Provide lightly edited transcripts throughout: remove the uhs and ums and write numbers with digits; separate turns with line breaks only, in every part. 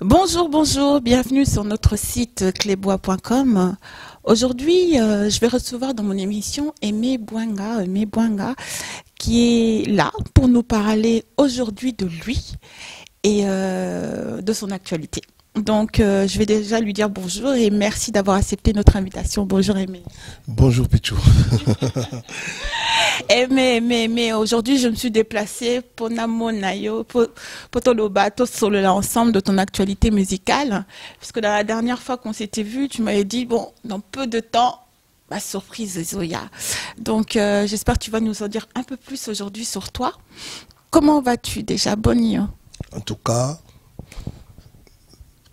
Bonjour, bonjour, bienvenue sur notre site clébois.com. Aujourd'hui, je vais recevoir dans mon émission Aimé Bouanga, qui est là pour nous parler aujourd'hui de lui et de son actualité. Donc, je vais déjà lui dire bonjour et merci d'avoir accepté notre invitation. Bonjour Aimé.
Bonjour Pichou.
Mais aujourd'hui, je me suis déplacée pour Namonayo, pour Tolobato sur l'ensemble de ton actualité musicale. Parce que dans la dernière fois qu'on s'était vu, tu m'avais dit, bon, dans peu de temps, ma surprise Zoya. Donc, j'espère que tu vas nous en dire un peu plus aujourd'hui sur toi. Comment vas-tu déjà? Bonne nuit.
En tout cas,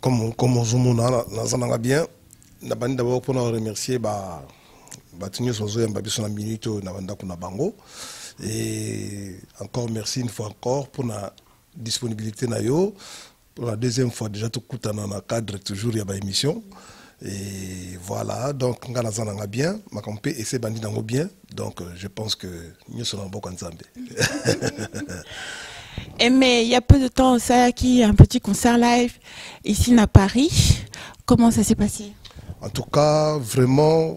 comme on zoomona bien, d'abord pour nous remercier, et encore merci une fois encore pour la disponibilité pour la deuxième fois déjà tout dans le cadre toujours il y a émission et voilà donc on a bien ma campé et c'est bandit dans bien donc je pense que nous sommes bon ensemble.
Mais il y a peu de temps, ça qui un petit concert live ici à Paris. Comment ça s'est passé?
En tout cas, vraiment,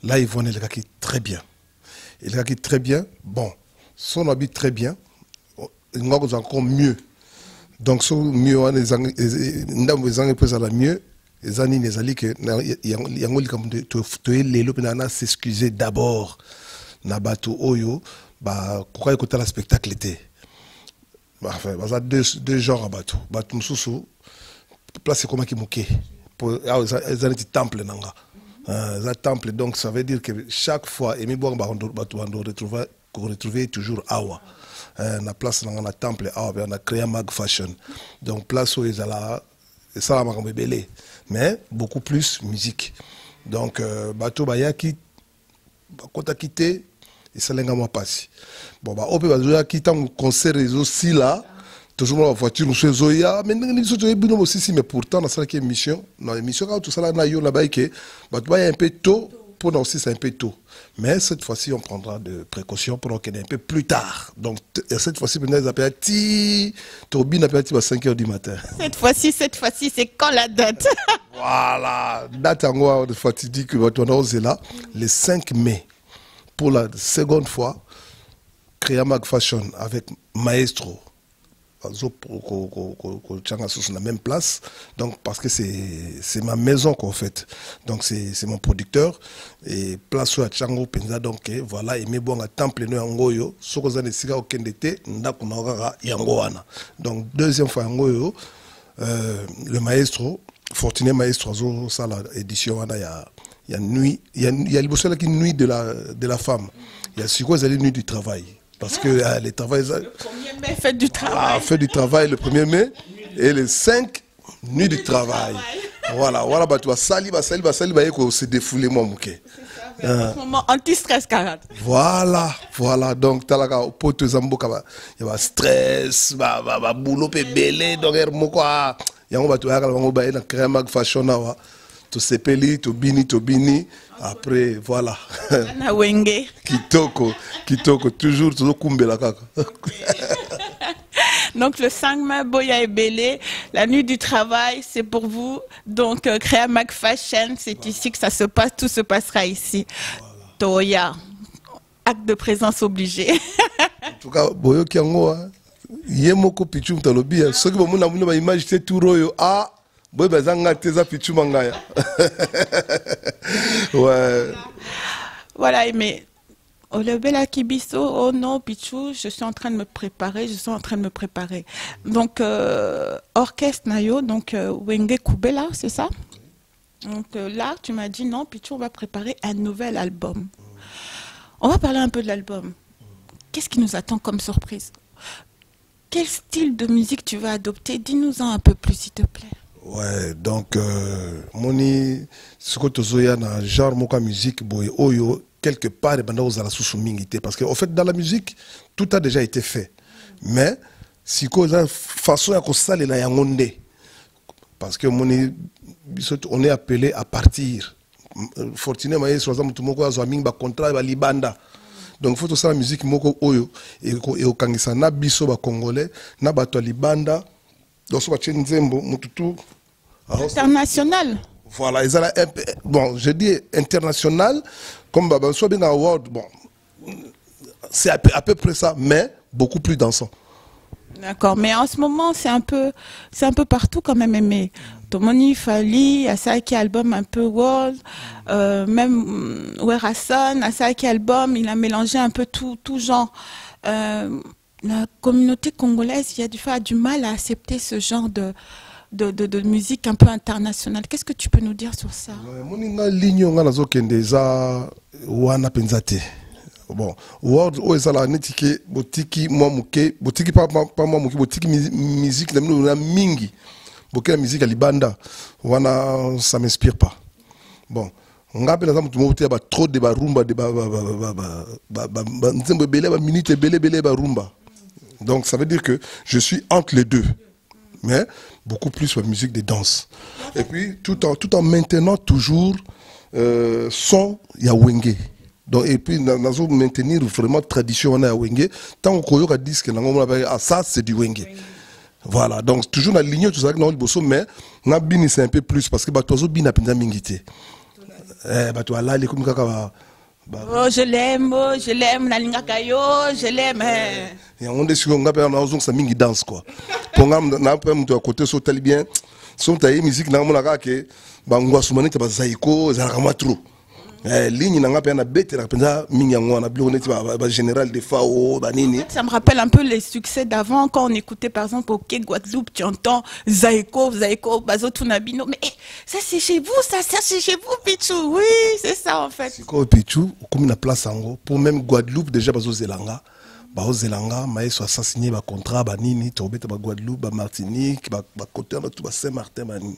là, ils vont aller très bien. Il est très bien. Bon, son habit très bien. Il y a encore mieux. Donc, son mieux, les années mieux. Les années, les alliés que s'excuser d'abord. Nabato Oyo, pourquoi écouter le spectacle était? Enfin, il y a deux genres à bateau. Bateau Moussou, place comment qui mouké. Ils ont un temple. Un temple, donc ça veut dire que chaque fois, et on retrouver toujours Awa. La place dans le temple, on a créé Mag Fashion. Donc, place où ils ont ça m'a mais beaucoup plus musique. Donc, bateau Bayaki, quand tu as quitté, et ça l'a moi passé. Bon, on peut quitter un concert aussi là. Toujours la voiture, nous sommes Zoya, mais nous sommes aussi, mais pourtant, dans cette émission, dans l'émission, quand tout ça là, il y a un peu tôt, pour nous aussi, c'est un peu tôt. Mais cette fois-ci, on prendra des précautions pour qu'on ait un peu plus tard. Donc, cette fois-ci, nous appelons Tobin appelle à 5 h du matin.
Cette fois-ci, c'est quand la date?
Voilà, date en moi, fatidique, que on est là, le 5 mai. Pour la seconde fois, créer Mag Fashion avec Maestro. Sur la même place, donc parce que c'est ma maison qu'on fait, donc c'est mon producteur et place à Tchango Penza, donc voilà, et mes bons à temple no yangoyo, ce que vous siga okendete ndakunaga yangoana. Donc deuxième fois yangoyo, le maestro, Fortuné Maestro, ça la édition il y a nuit, il y a le nuit de la femme, il y a ce que les nuits du travail. Parce que les travail.
Le 1er mai, fête du travail.
Ah, fête du travail le 1er mai. Et le 5, nuit du travail. Voilà, tu vas salir, se défouler, moi, mouké.
C'est ça, moment anti-stress, carade.
Voilà. Donc, tu as la pote zamboka, il y a stress, boulot, belé, donc, il y a un Mag Fashion. Tu sepeli, tu bini. Après, voilà. Kitoko, toujours kumbela kaka.
Donc le 5 mai, Boya et Belé, la nuit du travail, c'est pour vous. Donc créa Mag Fashion, c'est ici que ça se passe, tout se passera ici. Voilà. Toya, acte de présence obligé.
En tout cas, Boyo Kiango, Yemoko Pichum Talobi, ceux qui vont nous image c'est tout royo. Ah! Ouais.
Voilà, mais Olebela Kibiso, oh non, Pichou, je suis en train de me préparer. Donc, orchestre Nayo, donc Wenge Kubela, c'est ça? Donc là, tu m'as dit non, Pichou, on va préparer un nouvel album. On va parler un peu de l'album. Qu'est-ce qui nous attend comme surprise? Quel style de musique tu vas adopter? Dis-nous-en un peu plus, s'il te plaît.
Ouais, donc, moni, ce que tu as dans genre moka musique, boy, oyo, quelque part, et ben, aux ala sous-mingité. Parce qu'en fait, dans la musique, tout a déjà été fait. Mais, si tu as façon à ça, il y a un parce que on est appelé à partir. Fortuné, par exemple, tout le monde a un contrat, il libanda. Donc, il faut que ça la musique moko oyo et au kangisa na biso ba congolais, na bato libanda. donc so batie nzembo mututu
international.
Voilà, ils ont bon, je dis international, comme soit bien award, bon, c'est à peu près ça, mais beaucoup plus dansant.
D'accord, mais en ce moment, c'est un peu partout quand même aimé. Tomoni Fali, Asaki album un peu world, même Werason, Asaki album, il a mélangé un peu tout genre. La communauté congolaise, il y a du mal à accepter ce genre de musique un peu internationale. Qu'est-ce que tu peux nous dire sur ça?
Moninga ligne nga nazo kendeza wana penzate. Bon, world o ezala netike botiki moi muke, botiki pas moi muke, botiki musique na mingi. Boke la musique à libanda. Wana ça m'inspire pas. Bon, nga pe naza mutu mote ba trop de ba rumba de ba nzembo belé ba minute belé ba rumba. Donc ça veut dire que je suis entre les deux. Mais beaucoup plus sur la musique de danse. Et puis, tout en maintenant toujours son ya wenge. Donc, et puis, nous allons maintenir vraiment tradition à wenge. Tant qu'on a dit que ça, c'est du wenge. Voilà, donc toujours dans la ligne, tout ça, mais nous c'est un peu plus parce que tu as bien appris à mingiter. Tu as là, les comme
oh, je l'aime, la linga kayo, je l'aime.
Et on est sur un peu en ça mingi danse quoi. Pour n'a pas mon côté so tel bien, son taille musique na mon aka que bangwa sumani ta zaiko za kama trop. Ligne n'a pas na bête na penza mingi ngwa na bilo neti ba général de FAO ba nini.
Ça me rappelle un peu les succès d'avant quand on écoutait par exemple au Quai Guadeloupe, tu entends Zaiko, Bazo Tunabino, mais ça c'est chez vous, ça c'est chez vous Pichou. Oui, c'est ça en fait.
C'est quoi Pichou comme une place en gros pour même Guadeloupe déjà Bazo Zelanga. Bao Zelanga, maïs soit signé un contrat, banini, tobeta ba Guadeloupe, ba Martinique, ba côté tout ba Saint-Martin bani.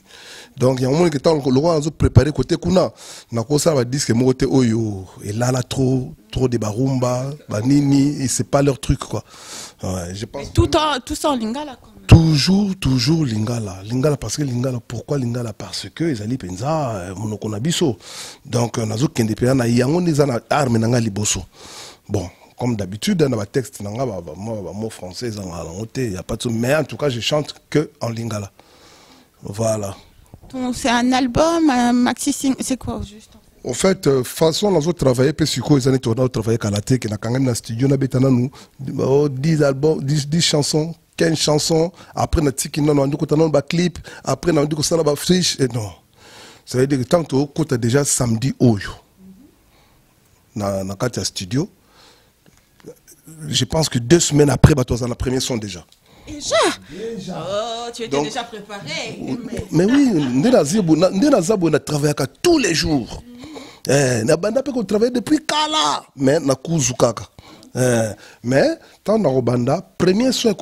Donc il y a un moment que tant le roi a préparé côté kuna, na ko ça va dire que mon côté oyo et là trop de barumba, banini, et c'est pas leur truc quoi. Ouais, je pense.
Tout ça en lingala quoi.
Toujours lingala. Lingala parce que lingala, pourquoi lingala? Parce que ils allaient penza monokona biso. Donc nazo kende pe na yango nizana arme nanga liboso. Bon. Comme d'habitude, dans le texte, il y a des mots français, il n'y a pas de... Mais en tout cas, je chante que en lingala. Voilà.
C'est un album, un maxi, c'est quoi juste?
En fait, façon, nous avons travaillé, puis sur quoi ils ont travaillé à la tech, et dans le studio, nous avons 10 albums, 10 chansons, 15 chansons. Après, nous avons un clip. Après, nous avons un fiche. Et non. Ça veut dire que tant que déjà samedi, dans le studio, je pense que 2 semaines après, tu as la première son déjà.
Déjà? Oh, tu étais déjà préparé.
Mais oui, on a travaillé tous les jours. On travaille depuis Kala. Mais on a mais tant dans Robanda, premier son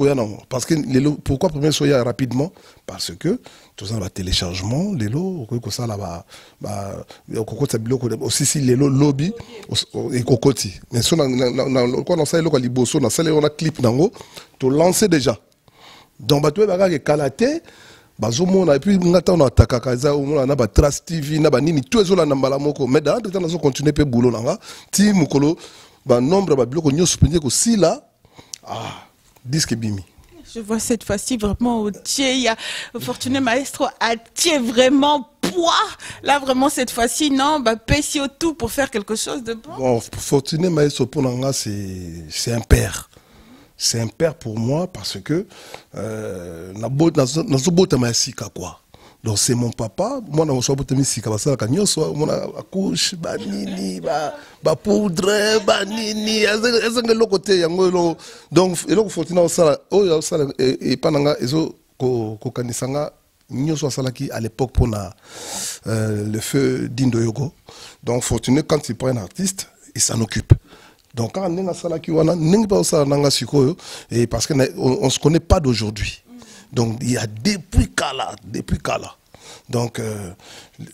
parce que pourquoi premier son rapidement? Parce que tout ça va téléchargement, les lots, ça là aussi si les lots lobby et cocoti. Mais si on a ça les liboso, on a clip dango, tu lancer déjà. Donc bah tu vas regarder Kalaté. Et puis on a Takakaza, on a Trace TV, on a Nini, tout ça là nambala moko. Mais dans le temps on continue pe boulot là, ti mukolo. Nombre de blocs aussi là, disque bimi.
Je vois cette fois-ci vraiment au Thier, il y a Fortuné Maestro à Thier vraiment poids. Là vraiment cette fois-ci, non, pèse tout pour faire quelque chose de bon.
Bon, Fortuné Maestro pour Nanga, c'est un père. C'est un père pour moi parce que quoi. Donc c'est mon papa, moi na so botemi sika basala kanyoso mona accouche banini ba poudre banini ezenge lokote yango donc eloko Fortuna osala oyo osala et pananga ezo ko kanisanga nyoso salaki à l'époque pour le feu d'Indoyogo. Donc Fortuna quand il prend un artiste, il s'en occupe. Donc quand on a salaki wana ningi pa osala nanga sikoyo et parce que on se connaît pas d'aujourd'hui. Donc il y a depuis Kala. Donc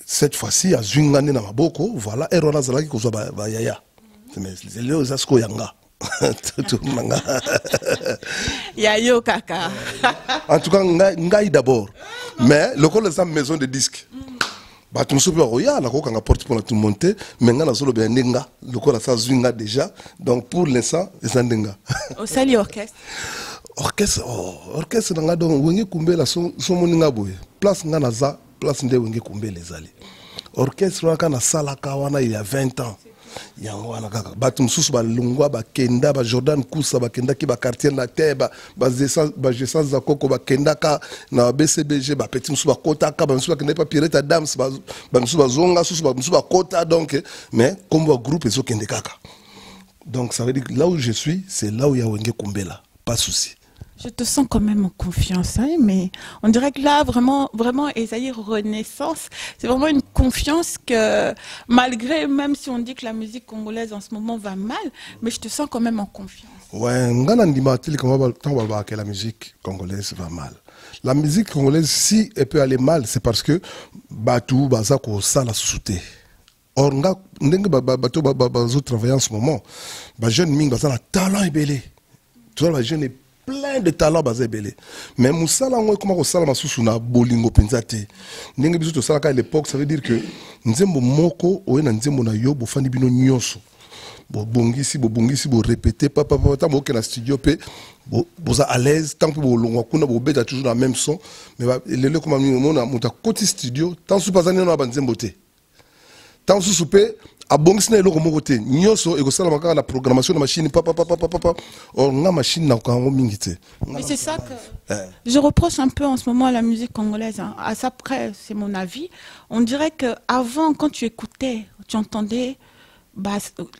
cette fois-ci à Zwingane na maboko, voilà erona zalaki ko ba yaya. Mais c'est le zasko yanga. Tout manga.
Yayo kaka.
En tout cas ngai d'abord. Mais le col de maison de disques. Bah tu me souviens roya la ko kanga porte pour la tout monter, mais ngana solo be ndenga, le col ça Zwinga déjà. Donc pour l'instant, c'est ndenga.
Au Sali orchestre.
orchestre orchestre nanga donc wenge kumbela so moni nga boye place nga naza place nde wenge kumbela ezali orchestre wana na salaka wana il y a 20 ans yango wana kaka bato mosusu balongwa bakenda ba Jordan Kusa bakendaki ba quartier la terre ba essence za koko bakendaka na BCBG ba petit mosusu bakotaka ba mosusu bakenda pa Pirate Adams ba mosusu bazonga susu ba mosusu bakota donc mais comme groupe ezokende kaka. Donc ça veut dire que là où je suis, c'est là où il y a Wenge Kumbela, pas de souci.
Je te sens quand même en confiance, hein, mais on dirait que là, vraiment, Esaïe Renaissance, c'est vraiment une confiance que, malgré, même si on dit que la musique congolaise en ce moment va mal, mais je te sens quand même en confiance.
Ouais, que la musique congolaise va mal. La musique congolaise, si elle peut aller mal, c'est parce que Batou, Bazako, ça la sous-souté. Or, bateau travailler en ce moment. Les jeunes ming ont un talent ébélé. Tu vois, les jeunes est plein de talents ébélé. Mais Moussala, comment ça la sous na bolingo penzate. N'engue biso to sala à l'époque, ça veut dire que nzembo moko oye na nzembo na yo bo fandi bino nyonso. Bo bongisi bo répéter papa tant bo na studio pe bo à l'aise tant que bo longwa kuna bo beta toujours dans le même son. Mais le comme on a monta côté studio tant sous pas année na banzembo te. Tant sous souper, à Bongsna et l'Oromogoté, Nyoso et Gosalamaka, la programmation de machine, papa, or la machine n'a aucun mingité.
Mais c'est ça que je reproche un peu en ce moment à la musique congolaise. Hein. À ça près, c'est mon avis. On dirait qu'avant, quand tu écoutais, tu entendais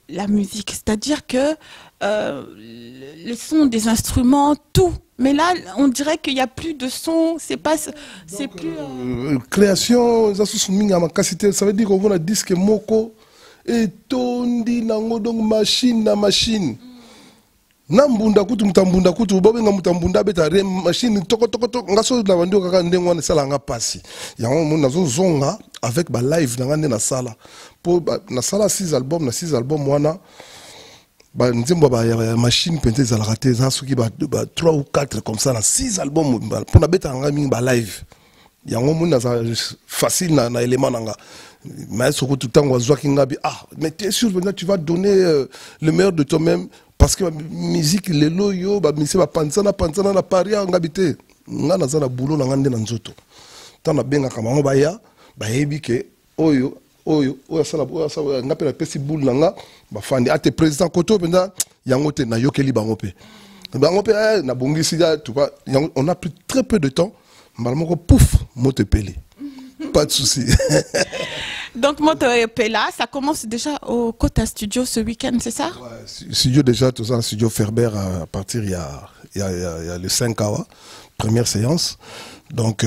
la musique, c'est-à-dire que le son des instruments, tout. Mais là, on dirait qu'il n'y a plus de son, c'est plus...
Création, ça veut dire qu'on voit un disque moko, et tondi nango donc machine na machine. Nambunda kutu mutambunda kutu, bobe nga mutambunda beta re machine toko ngaso na bandi kaka ndengo na sala nga pasi. Yango mon nazo zonga avec ba live na ngande na sala. Po na sala 6 albums wana. Bah nzembo ba machine pente za la raté za soki ba 3 ou 4 comme ça na 6 albums pour na beta nga mingi ba live yango mona za facile na élément nanga mais ce que tout temps wazwaki ngabi mais tu es sûr que tu vas donner le meilleur de toi-même parce que la musique les loyo ba mise ba pansana na paria ngabité nga na za na boulot na ngande na nzoto tant na benga kama ba ya ba yebi ke oyo sala ngapela pesi boule nanga ba fandi ate président koto penda yango te na yokeli bango pe na bongisi ya tu vois on a pris très peu de temps malmoko pouf moto pelé pas de souci.
Donc moto pela ça commence déjà au Kota Studio ce week-end, c'est ça?
Ouais, studio déjà tout ça studio Ferber à partir il y a le 5 août première séance donc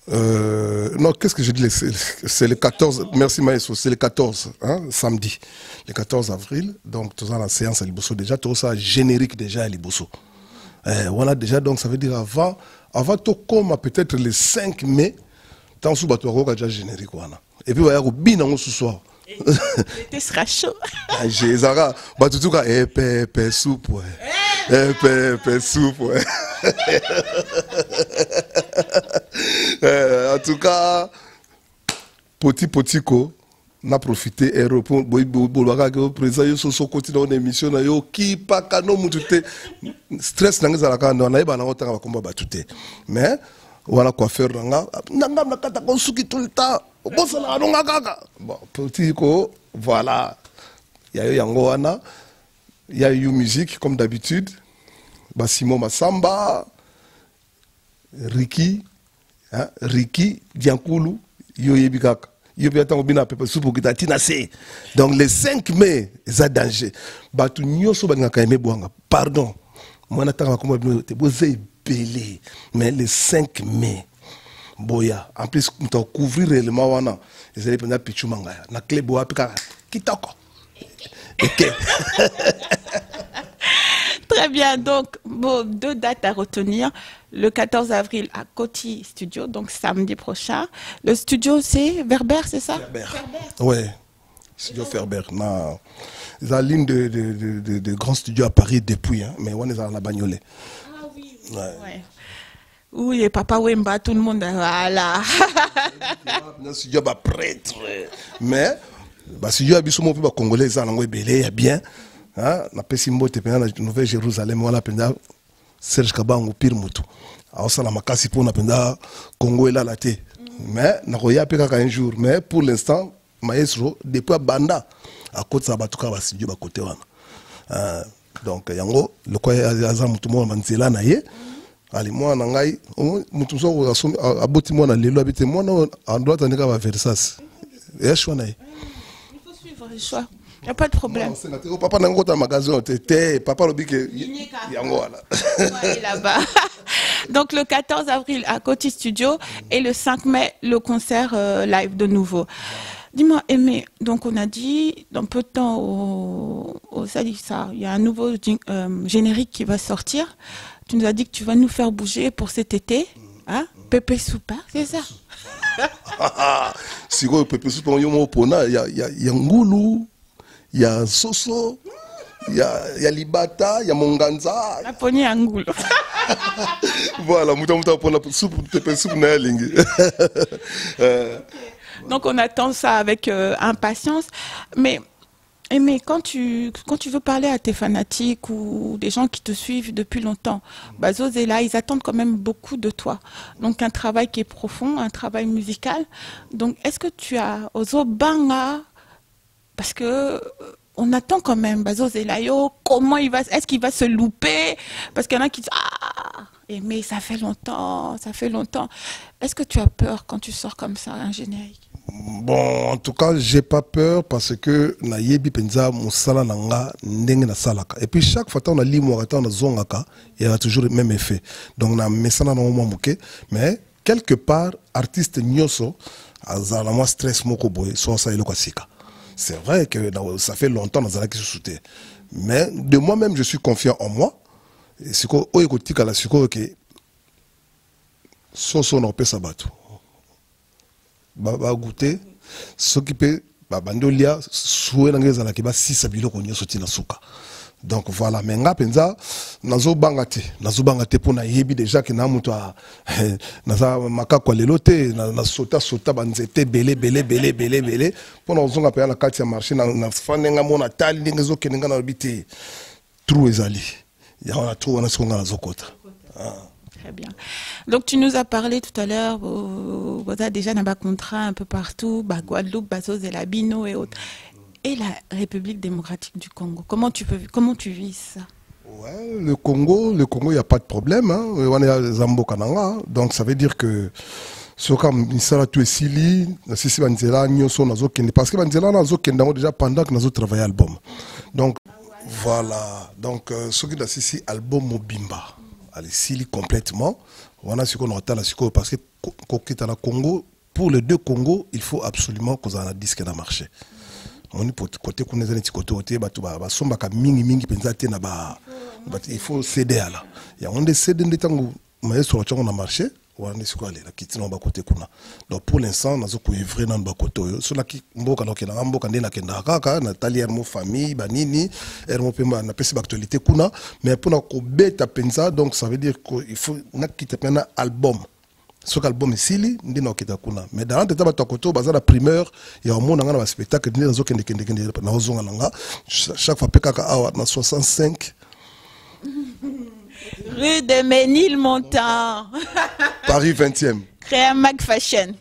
non, qu'est-ce que je dis? C'est le 14, merci Maestro, c'est le 14, hein, samedi, le 14 avril. Donc, tout ça, la séance à Liboso, déjà, tout ça, générique déjà à Liboso. Voilà, déjà, donc, ça veut dire avant tout comme peut-être le 5 mai, tant sous bateau, déjà générique, voilà. Et puis, il y a un bin ce soir.
L'été sera chaud.
J'ai Zara, bah, tout cas, épais, soupe, ouais. Épais, soupe, ouais. En tout cas, petit ko, n'a profité aéroport, présent yo so côté dans émission na yo qui pas kano mutute stress nanga za la na yeba na otanga bakomba batute mais voilà quoi faire nanga na kata ko suki tout le temps bossa na nonga kaka bon petit ko voilà il y a eu yango wana il y a eu musique comme d'habitude Basimo Masamba Ricky Diankulu Yoyebi kaka Yoyebi attend bina pepe soupe kita tina se donc le 5 mai ça danger batu nyoso ba ngaka aimé boanga pardon moi nataka comme te bozé belé mais le 5 mai boya en plus on couvrir réellement wana ils allaient prendre pichu mangaya na club wa pika kitoko OK.
Très bien, donc bon, 2 dates à retenir. Le 14 avril à Coty Studio, donc samedi prochain. Le studio c'est Verber, c'est ça?
Ferber. Ouais, studio Ferber. Ils ont l'une de grands studios à Paris depuis, hein, mais on est à la Bagnolet.
Ah oui. Ouais. Oui, et Papa Wemba, tout le monde, voilà.
Un studio à prêtre. Mais, le studio à Bissoumo, les Congolais, ils ont belé, il y a bien. Hein, na Pessimbo, la Nouvelle Jérusalem, voilà, Serge Kabango pire mutu aosala makasi mpona mpenza Congo elala te mais nakoya mpe kaka un jour mais pour l'instant maestro depuis abanda akotisa bato kaka basidio bakote wana donc yango lokola aza mutu moko banzela na ye ali mwana ngai mutu soko aboti mwana lelo abite mwana androit andika ba versas ya choix na ye.
Il faut suivre le choix. Il n'y a pas de problème.
Papa n'a pas de magasin, papa le bique
là-bas. Donc le 14 avril à Coty Studio et le 5 mai le concert live de nouveau. Dis-moi, Aimé, donc on a dit dans peu de temps au Salissa, il y a un nouveau générique qui va sortir. Tu nous as dit que tu vas nous faire bouger pour cet été. Hein? Pépé Soupa, c'est ça?
Si vous Pépé Soupa, il y a Ngoulou. Il y a Soso, il y a Libata, il y a Monganza.
La poignée à Ngoulou.
Voilà, mouta pour la soupe, pépé soupe na lingi.
Donc on attend ça avec impatience. Mais quand tu veux parler à tes fanatiques ou des gens qui te suivent depuis longtemps, Bazos est là, ils attendent quand même beaucoup de toi. Donc un travail qui est profond, un travail musical. Donc est-ce que tu as Ozo Banga? Parce que on attend quand même Bazos Elayo, comment est-ce qu'il va se louper? Parce qu'il y en a qui disent mais ça fait longtemps, ça fait longtemps. Est-ce que tu as peur quand tu sors comme ça un générique?
Bon, en tout cas, j'ai pas peur parce que na yebi penza musala nanga ndenge na salaka. Et puis chaque fois on a limou on a zongaka, il y a toujours le même effet. Donc na mesana na mo moké, mais quelque part artiste nyoso azala moi stress moko boy, so ça elo kasika. C'est vrai que ça fait longtemps dans la qui se soutient. Mais de moi-même, je suis confiant en moi. Et c'est quoi, écoutez, qu'à la suite, que soso n'a pas sabato. Bah goûter, ce qui peut, bah bandolia, souhait l'anglais à la qui va si sabilo qu'on y a sauté na souka. Donc voilà, mais nga penza nazo bangate pour na yebi déjà que na muto naza makako lelote na sota banzete belé pour na zonga pa na kati ya marché na fanenga mona tali ndenge zo kenenga na bité trou ezali ya on a trou na songa na zokota.
Très bien. Donc tu nous as parlé tout à l'heure, vous avez déjà un contrat un peu partout, Guadeloupe, Bazos et la Bino et autres. Et la République démocratique du Congo, comment tu vis ça?
Ouais, le Congo, il n'y a pas de problème. On est à Zambo Kananga, donc ça veut dire que ce comme Nisara Tuesili, Sisi Banzela, Nyoso, Nazokende, parce que Banzela, Nazokende, déjà pendant que nous avons travaillé l'album. Donc voilà, donc ce qui est Sisi album Mobimba, allez, Sili complètement. On a ce qu'on entend là, parce que Congo, pour les deux Congos, il faut absolument qu'on ait un disque dans le marché. On est côté qu'on est dans côté il faut céder à là. Il y a on des céder des temps maestro on a marché on est sur aller la quitter dans côté kuna. Donc pour l'instant nous avons œuvré dans le côté sur la qui mboka donc na mboka ndena kenda kaka na talier mo famille banini ermo pema na pesi actualité kuna mais pour na ko beta penza donc ça veut dire qu'il faut na quitter un album. Ce album est sili, mais dans le temps de la primeur, il y a un monde dans spectacle, chaque fois que 65.
Rue de Ménilmontant.
Paris 20e.
Créa Mag Fashion.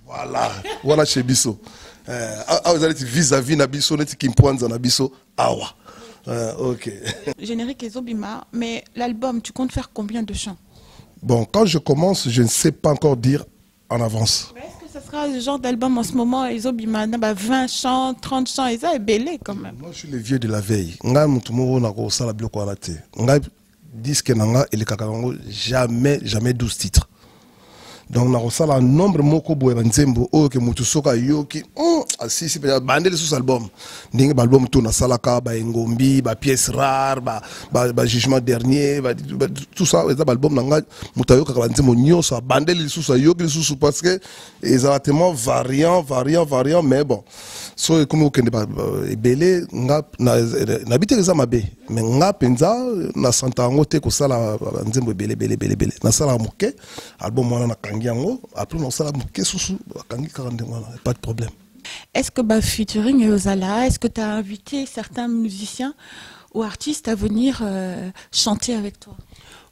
Voilà chez Bisso. Vous allez vis-à-vis de Bisso, qui me pointe dans Bisso. Ok.
Générique et Zobima, mais l'album, tu comptes faire combien de chants?
Bon, quand je commence, je ne sais pas encore dire en avance.
Mais est-ce que ce sera le genre d'album en ce moment, Izobima, 20 chants, 30 chants, et ça est belé quand même?
Moi, je suis le vieux de la veille. Disque jamais 12 titres. Donc na rosala nombre moko boye banzembo o ke mutu soka yoki asisi pe bandele sous album ndenge ba album to na salaka ba ngombi ba pièces rares ba jugement dernier tout ça les album nanga mutu yoka banzembo nyonso bandele sous yoki sous parce que exactement variant mais bon so comme okende ba ebele nga na biteza mabe mais nga penza na santa ngo te ko sala banzembo belé na sala moke album wana na après on s'en a pas de problème.
Est-ce que featuring et Ozala, est-ce que tu as invité certains musiciens ou artistes à venir chanter avec toi?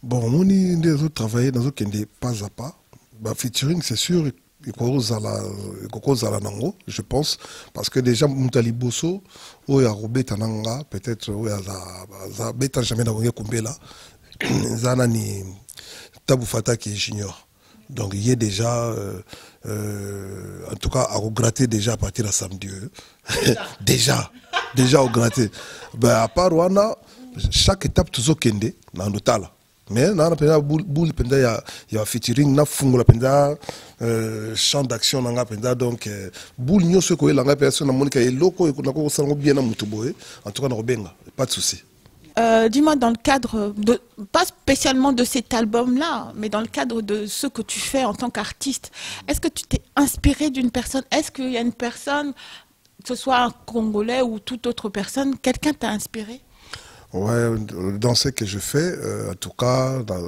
Bon, on y des autres travailler dans aucun des pas à pas. Bah, featuring, c'est sûr, il cause à la nango, je pense, parce que déjà Moutali Bosso, ou ya Robé Tananga, peut-être ou ya za beta jamais na wenge kumbela, zana ni Taboufata qui est junior. Donc il y a déjà, en tout cas, à regretter déjà à partir de samedi. déjà au gratter. Ben, à part Wana, chaque étape toujours kende dans le tal. Mais là, il y a featuring, na fungola penda champ d'action nanga penda donc boule nyo ce que la personne na monika et loko et ko sango bien na mutuboé. En tout cas, na robenga, pas de souci.
Dis-moi, dans le cadre, pas spécialement de cet album-là, mais dans le cadre de ce que tu fais en tant qu'artiste, est-ce que tu t'es inspiré d'une personne? Est-ce qu'il y a une personne, que ce soit un Congolais ou toute autre personne, quelqu'un t'a inspiré?
Ouais, dans ce que je fais, en tout cas, dans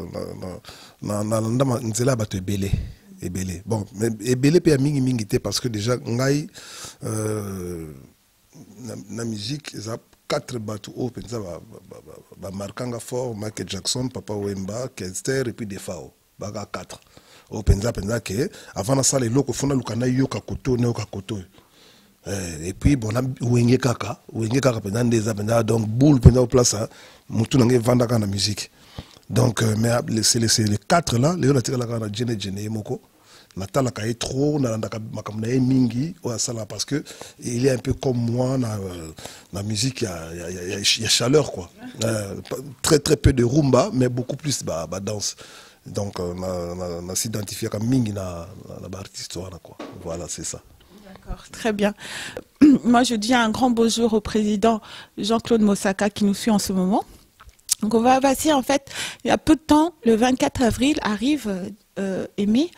nzela bato ebele. Bon, mais ebele pe mingi mingi te parce que déjà ngai na musique, ça 4 bateaux au penza ba markanga fort Michael Jackson, Papa Wemba, Kester et puis Defao baga 4 au penza que avant na sala loko fona lukana yoka koto ne yoka koto et puis bon wenge kaka penza ndeza penza donc boule penza au place mutu nange vanda kana musique donc mais c'est les 4 là les on a tiré la kana Jene moko Natala kaye trop makamna mingi au sala parce que il est un peu comme moi la musique il y a chaleur quoi très peu de rumba mais beaucoup plus bah danse donc on a s'identifié comme mingi na artiste quoi voilà c'est ça.
D'accord, très bien. Moi je dis un grand bonjour au président Jean-Claude Mosaka qui nous suit en ce moment. Donc on va passer en fait il y a peu de temps le 24 avril arrive Aimé.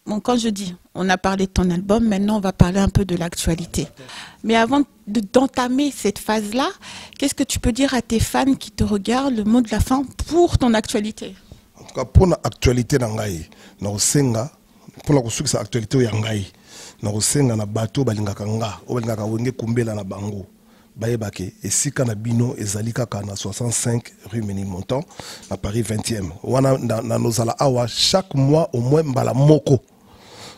Bon, quand je dis, on a parlé de ton album, maintenant on va parler un peu de l'actualité. Mais avant d'entamer cette phase-là, qu'est-ce que tu peux dire à tes fans qui te regardent, le mot de la fin pour ton actualité?
En tout cas, pour l'actualité, pour la actualité, na bato balingaka nga o balingaka wenge kumbela na bango bayebake esika na bino ezali kaka na 65 rue Ménilmontant à Paris 20e wana na nozala awa chaque mois au moins mbala moko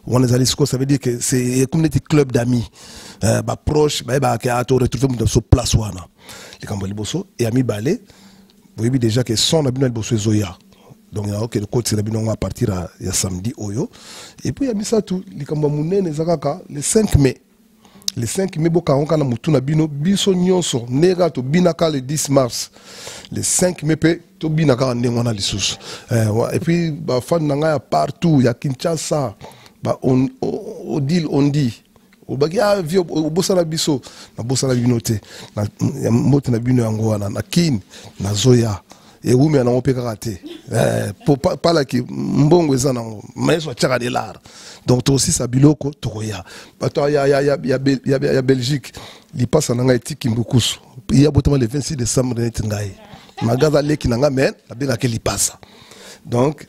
wana ezali siko ça veut dire que c'est community club d'amis ba proche bayebake ato retrouver dans so place wana likambo liboso et ami balé vous voyez déjà que son na bino liboso ezoya. Donc il y a aucun côté à partir de samedi oyo et puis il y a mis ça tout le 5 mai le 5 mai boka on kana mutu na bino biso nyonso nega to binaka le 10 mars le 5 mai pe to binaka ndengona lisusu et puis ba fan nanga partout ya Kinshasa ba on dit au bagia vi au bosala biso na bosala binote na moto na bino yango wana na kin na zoya et où mais on peut rater pour pas là qui mbongo ezana mais soit tchaka de l'art donc aussi ça biloko toya il y a Belgique il passe en Haïti Kimbukusu il y a le 26 décembre net ngai magaza leki nanga men la benga ke li passe donc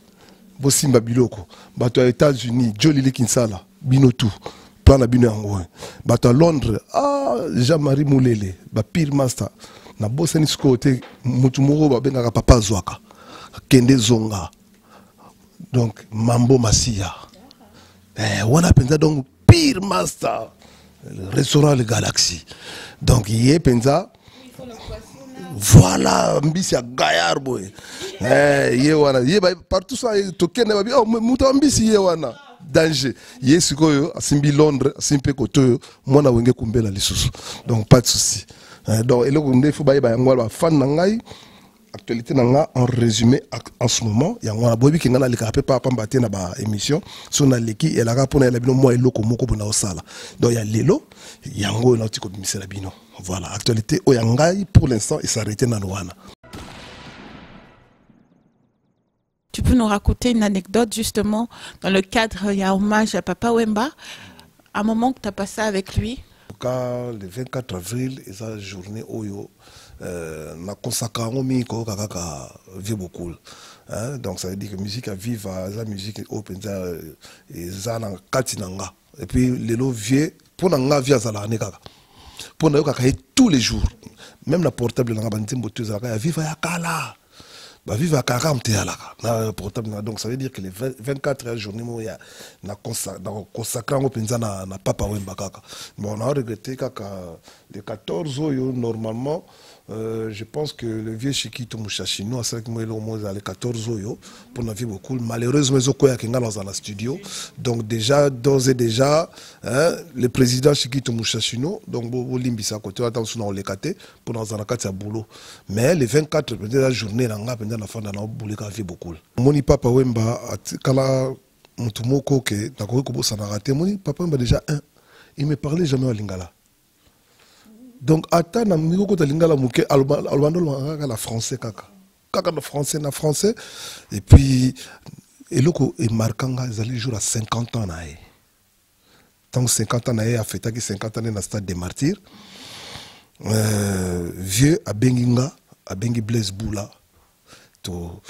bosimba biloko bato États-Unis Joli le Kinsala bino tout plan na bino yango bato Londres Jean-Marie Moulele ba Pire Master na bosani côté mutu moko ba benga papa zwaka kende zonga donc mambo masia wana penza donc Pire Master le restaurant le Galaxy donc yé penza voilà mbisi ya Gaillard boy yé wana yé partout ça to kende ba mutu mbisi yé wana danger yé sikoyo asimbi Londres asimpe koto mwana wenge kumbela lisusu donc pas de souci. Donc, il faut que fan nangai actualité nanga en résumé en ce moment il y a un bobi qui ngana likape pa pambate na ba émission so na leki et la rapona la bino moi eloko moko bona osala donc il y a lelo yango na tiko bimisela bino voilà actualité o yangai pour l'instant il s'arrêtait na Rwanda.
Tu peux nous raconter une anecdote justement dans le cadre il y a hommage à Papa Wemba, un moment que tu as passé avec lui?
Le 24 avril, et sa journée oyo, na consacré miko kaka vieux beaucoup. Donc ça veut dire que musique à vivre, la musique open et zana katinanga. Et puis les lots vieux pour nanga via zala nekaka. Pour nanga kaka tous les jours. Même la portable nanga bantim botu zala vivre ya kala. bah vivre à 40 donc ça veut dire que les 24 journées où il y a consacré au penza na papa Wemba kaka. Bon, on a regretté kaka les 14 normalement. Je pense que le vieux Chiquito Mouchachino a 5 mois les 14 oyo pour la vie beaucoup. Malheureusement, ils ont dans la studio. Donc déjà, d'ores et déjà, hein, le président Chiquito Mouchachino, donc Limbisa côté attention les kate pour dans un cas boulot. Mais les 24 de la journée, la pendant la fin de la boulot qui a fait beaucoup. Moni papa Wemba kala mutumoko que d'accord que ça n'a raté. Moni papa Wemba déjà il me parlait jamais au lingala. Donc, attends, na miko ta lingala muke albando la français kaka na français et puis eloko et markanga ils allaient jouer à 50 ans nae. Donc 50 ans nae a fêté 50 ans na stade des martyrs. Vieux a bengi Blaise Boula to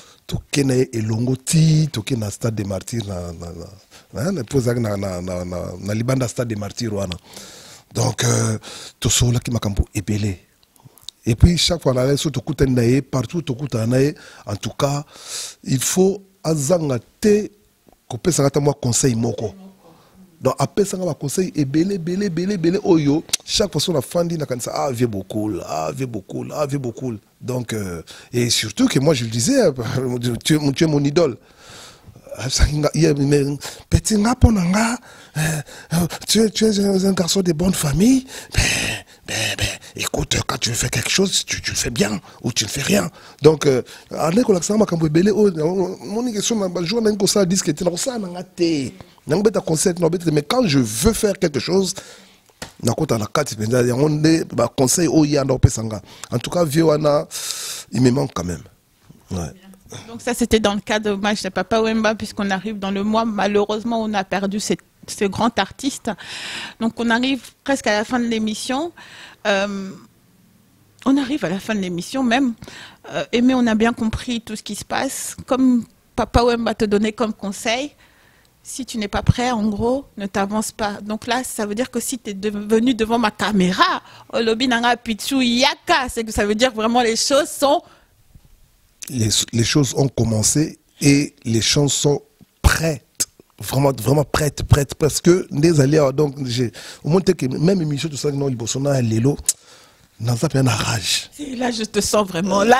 kenae elongo ti to kena stade des martyrs na posa na libanda stade des martyrs wana. Donc, tout cela qui m'a épelé. Et puis, chaque fois, partout, en tout cas, il faut azangate couper ça moi conseil moko. Donc, après ça, on conseil et belé, oyo. Chaque fois, on a fandi, on a ça, vieux beaucoup. Donc, et surtout que moi, je le disais, tu es mon idole. Petit tu es un garçon de bonne famille. Écoute, quand tu fais quelque chose, tu le fais bien ou tu ne fais rien. Donc, mais quand je veux faire quelque chose, en tout cas, il me manque quand même. Ouais.
Donc ça, c'était dans le cas de Match de Papa Wemba, puisqu'on arrive dans le mois, malheureusement, on a perdu ce grand artiste. Donc on arrive presque à la fin de l'émission. On arrive à la fin de l'émission même. Mais on a bien compris tout ce qui se passe. Comme Papa Wemba te donnait comme conseil, si tu n'es pas prêt, en gros, ne t'avance pas. Donc là, ça veut dire que si tu es venu devant ma caméra, Olobi Nanga Pichu Yaka, c'est que ça veut dire vraiment les choses sont...
Les choses ont commencé et les choses sont prêtes. Vraiment prêtes. Parce que les alliés, donc, au moins, même émission, tout ça, non, il bosse, on a l'élo. Dans ça, il y a une rage.
Là, je te sens vraiment. Là,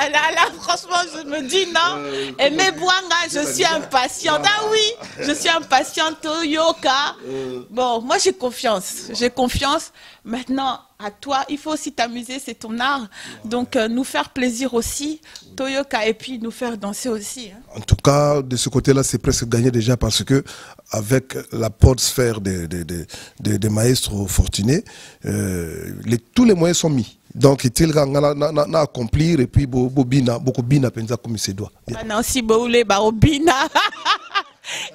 franchement, je me dis non. Et mes boanga, je suis impatiente. Ah oui, je suis impatiente. Yoka. Bon, moi, j'ai confiance. Maintenant, à toi, il faut aussi t'amuser, c'est ton art. Donc, nous faire plaisir aussi, Toyoka, et puis nous faire danser aussi. Hein.
En tout cas, de ce côté-là, c'est presque gagné déjà parce que avec la porte-sphère des maestros fortunés, tous les moyens sont mis. Donc, il a accomplir et puis beaucoup bina penza comme il se doit.
Aussi boule baobina.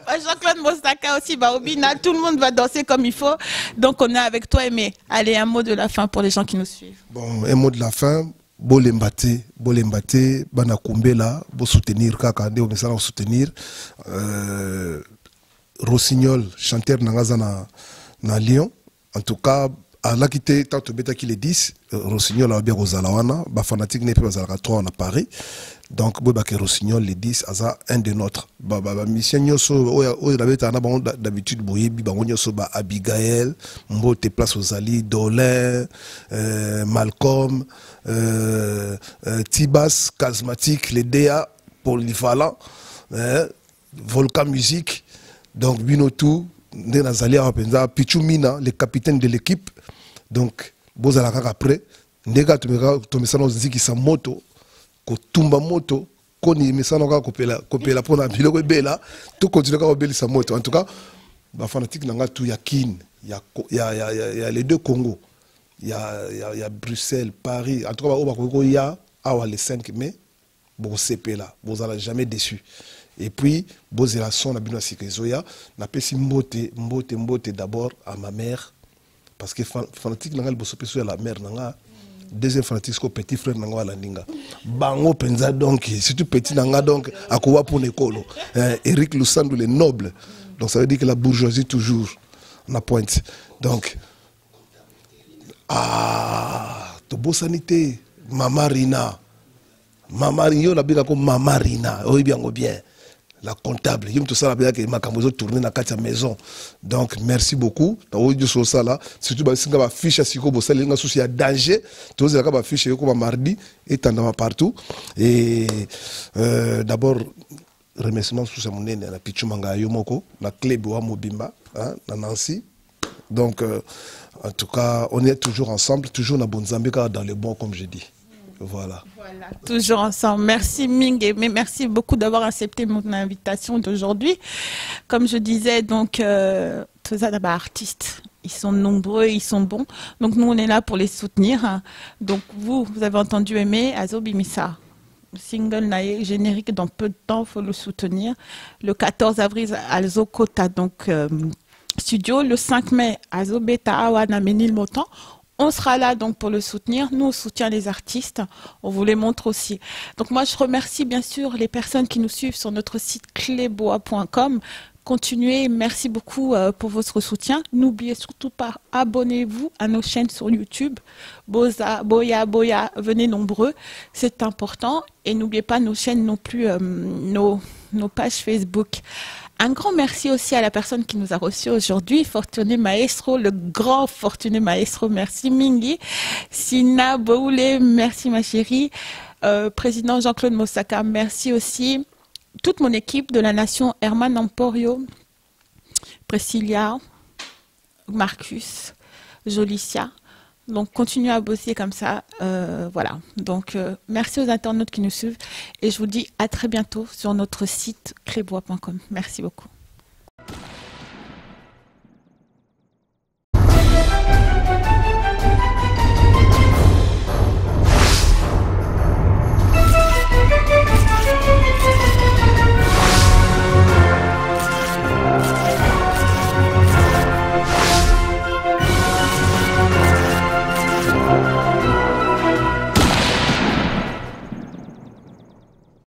Jean-Claude Mostaka aussi baobina. Tout le monde va danser comme il faut. Donc, on est avec toi, mais allez, un mot de la fin pour les gens qui nous suivent.
Bon, un mot de la fin. Bolembate, bana kumbela, bo soutenir kaka nde on soutenir. Rossignol, chanteur nangaza na Lyon. En tout cas, à la quitté, tant bêta qu'il est 10, Rossignol a bien Rosalawana, ba fanatique n'est pas à 3 à Paris. Donc, Bobake Rossignol, les 10, aza un de notre. Mission Nyoso, d'habitude, Boyebi, Bangonyoso, Abigail, Mbote Place aux Ali, Dolin, Malcolm, Tibas, Charismatique, les DA, Polyvalent, Volcan Musique, donc Binotou, Nazali Arapenza, Pichumina, les capitaines de l'équipe. Donc, Bozalaka après, Nega Tomesano Ziki Samoto, Kotumba Moto, Koni Mesano Kopela Pona Biloko Bela, tout continue à obéir sa moto. En tout cas, la fanatique n'a tout yakin. Il y a les deux Congos. Il y a Bruxelles, Paris. En tout cas, il y a le 5 mai, bon CP là, vous n'allez jamais déçu. Et puis, vous avez la son, n'a pas si mbote d'abord à ma mère. Parce que fanatique n'a pas la mère. Deuxième fanatique, c'est petit frère n'a la ninga. Bango penza donc, si tu petit n'a donc, à quoi pour l'école. Eric Lusandou, le noble. Donc ça veut dire que la bourgeoisie toujours, on a pointe. Donc, Tobo Sanité, Mama Rina, Mamarina, Mamarina, oui bien, bien. La comptable, il y a tout ça qui m'a tourné dans la maison. Donc merci beaucoup. Sur ça là, surtout si vous avez fiche à Siko, vous avez un danger. Vous avez fiche comme mardi et tant partout. Et d'abord remerciement sur mon nez na Pichumanga Yomoko, la clé Boa Mobimba, na Nancy. Donc en tout cas, on est toujours ensemble, toujours dans Bonzambika dans le bon comme je dis. Voilà.
Voilà, toujours ensemble. Merci Ming, mais merci beaucoup d'avoir accepté mon invitation d'aujourd'hui. Comme je disais, donc, tous les artistes, ils sont nombreux, ils sont bons. Donc nous, on est là pour les soutenir. Donc vous avez entendu aimer Azobimisa. Single naïe générique dans peu de temps, il faut le soutenir. Le 14 avril, Alzo Kota, donc studio. Le 5 mai, Azobeta Awana Menil Motan. On sera là donc pour le soutenir. Nous, on soutient les artistes. On vous les montre aussi. Donc moi, je remercie bien sûr les personnes qui nous suivent sur notre site cleboa.com. Continuez. Merci beaucoup pour votre soutien. N'oubliez surtout pas, abonnez-vous à nos chaînes sur YouTube. Boya, venez nombreux. C'est important. Et n'oubliez pas nos chaînes non plus, nos pages Facebook. Un grand merci aussi à la personne qui nous a reçus aujourd'hui, Fortuné Maestro, le grand Fortuné Maestro. Merci Mingi. Sina Boulé, merci ma chérie. Président Jean-Claude Moussaka, merci aussi. Toute mon équipe de la Nation, Herman Emporio, Priscilla, Marcus, Jolicia. Donc, continuez à bosser comme ça. Voilà. Donc, merci aux internautes qui nous suivent. Et je vous dis à très bientôt sur notre site cleboa.com. Merci beaucoup.